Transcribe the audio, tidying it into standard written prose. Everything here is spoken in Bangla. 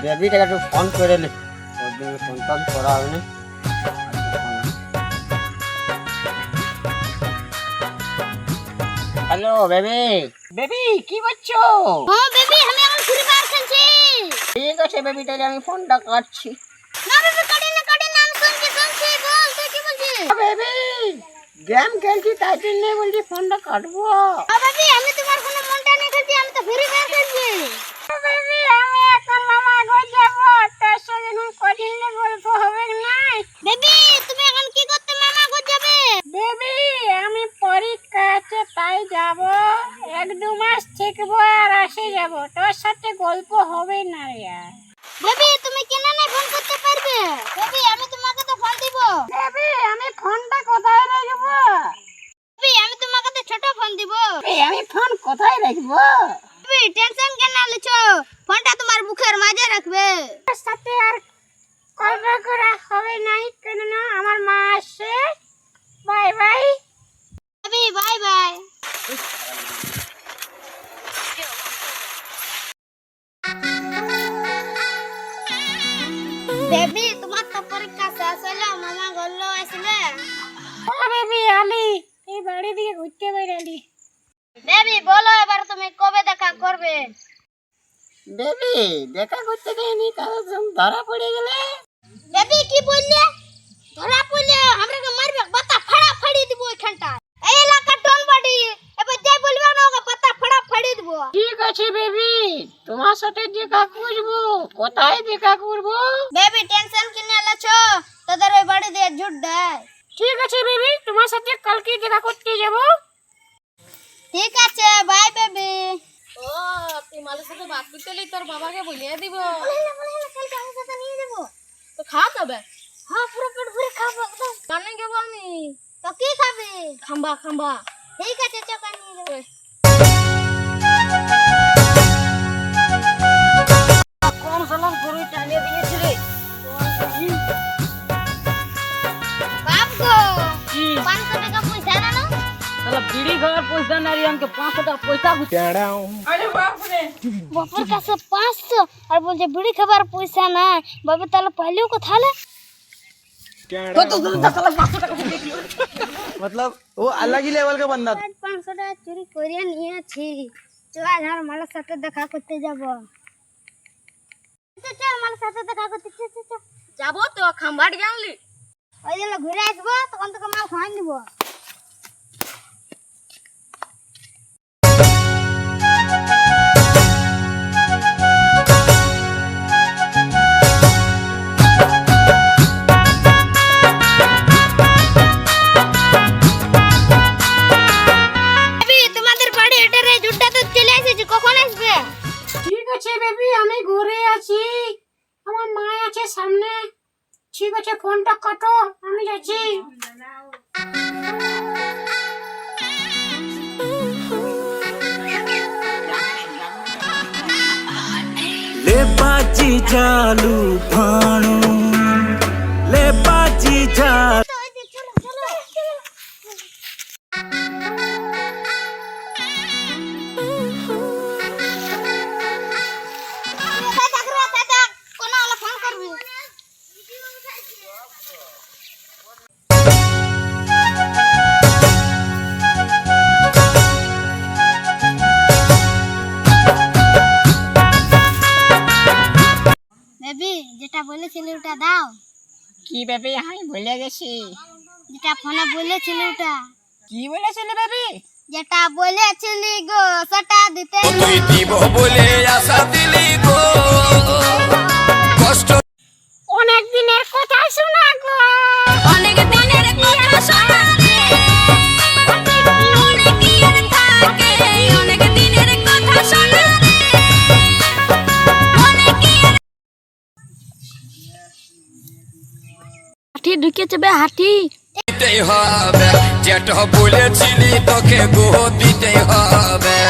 বেবিটাকে একটু ফোন করে নে, ওর জন্য ফোন টোন করা হবে না। Hello baby. বেবি কি করছো? হ্যাঁ বেবি, আমি এখন ফ্রি ফায়ার খেলছি। ঠিক আছে বেবি, তাহলে আমি ফোনটা কাটছি। না বেবি, কাটি না আমি শুনছি। বল তুই কি বলছিস? বেবি গেম খেলছি, তাই জন্য বলছি ফোনটা কাটবো। বেবি আমি তোমার কোনো মনটা নিয়ে খেলছি, আমি তো ফ্রি ফায়ার খেলছি। বেবি আমি এখন মামা ঘর যাব, তোর সঙ্গে কদিন গল্প হবে না। বেবি তুমি এখন কি করতে মামা ঘর যাবে? বেবি আমি পরীক্ষা আছে তাই যাব, 1-2 মাস শিখবো আর আসে যাব, তোর সাথে গল্প হবে না यार। বেবি তুমি কেন না ফোন করতে পারবে? বেবি আমি তোমাকে তো ফোন দিব। বেবি আমি ফোনটা কোথায় রাখব? বেবি আমি তোমাকে তো ছোট ফোন দিব। বেবি আমি ফোন কোথায় রাখবো? বেবি টেনশন কেন নিছো, ফোনটা তোমার বুকের মাঝে রাখবে। তোর সাথে আর গল্প করা হবে না, কেন না আমার মা আসে। Bye bye baby, bye bye. Baby তোমার তো পরীক্ষা শেষ হলো, মামা গল্লো আসলে। হ্যাঁ বেবি আমি এই বাড়ি দিয়ে ঘুরতে বেরালি। বেবি বলো এবার তুমি কবে দেখা করবে? বেবি দেখা করতে দেয়নি, কারণ ধরা পড়ে গেলে। বেবি কি বললে? ধরা পড়লে আমরাকে মারবে, পাতা ফাড়া ফাড়ি দিব এখানটা। এই এলাকা টন বাড়ি, এবার যাই বলবে না ওকে পাতা ফাড়া ফাড়ি দিব। ঠিক আছে বেবি, তোমার সাথে দেখা করবো। কোথায় দেখা করবো? বেবি টেনশন কিনে আছো, তোদের ওই বাড়ি দিয়ে ঝুট দেয়। ঠিক আছে বেবি, তোমার সাথে কালকে দেখা করতে যাব। ঠিক আছে বাই বেবি। ও তুই মালের সাথে বাদ করতে এলি, তোর বাবাকে বলিয়ে দিব। কালকে আমার সাথে নিয়ে যাবো। তো খাওয়া যাবে? হ্যাঁ পুরো পেট ভরে খাবো একদম। কানে গেবো আমি। তো কি খাবি? খাম্বা। ঠিক আছে চল নিয়ে যাবো। কোন সালাম গরু টানিয়ে দিয়েছে রে? বাবগো 500 টাকা পয়সা না? সালা বিড়ি খাওয়ার পয়সা না রে, আমাকে 500 টাকা পয়সা দিতে। আরে বাপ রে, বাপের কাছে 500 আর বলছে বিড়ি খাবার পয়সা নাই। বাবা তাহলে পাইলেও কোথালে? তো সালা 500 টাকা দিয়ে দিও। मतलब वो अलग ही लेवल का बंदा था। 500 টাকা চুরি করে নিয়েছি। চল আর মালের সাথে দেখা করতে যাব। চল মালের সাথে দেখা করতে চল। যাবো তো খাম্বাট জানলি। ওই দিন ঘুরে আসবো, তখন তোকে মাল খাওয়াই দিব। ঠিক আছে বেবি, আমি ঘুরে আছি, আমার মা আছে সামনে। ঠিক আছে ফোনটা কাটো, আমি যাচ্ছি। ले बाजी चालू भाणू, ले बाजी चालू। বেবি যেটা বলেছিলি ওটা দাও। কি বেবি আমি ভুলে গেছি। যেটা ফোনে বলেছিলি ওটা। কি বলেছিলে বেবি? যেটা বলেছিলি গো সেটা দিতে। তুই দিব বলে আশা দিলি গো, কষ্ট অনেক দিনের কথা শোনা গো, অনেক দিনের কথা শোনা রে, অনেক দিন থাকে, অনেক দিনের কথা শোনা রে, অনেক হাঁটি ঢুকেছে বে হাঁটি। দিতে হবে, যেটা বলেছিলি তোকে গো দিতে হবে।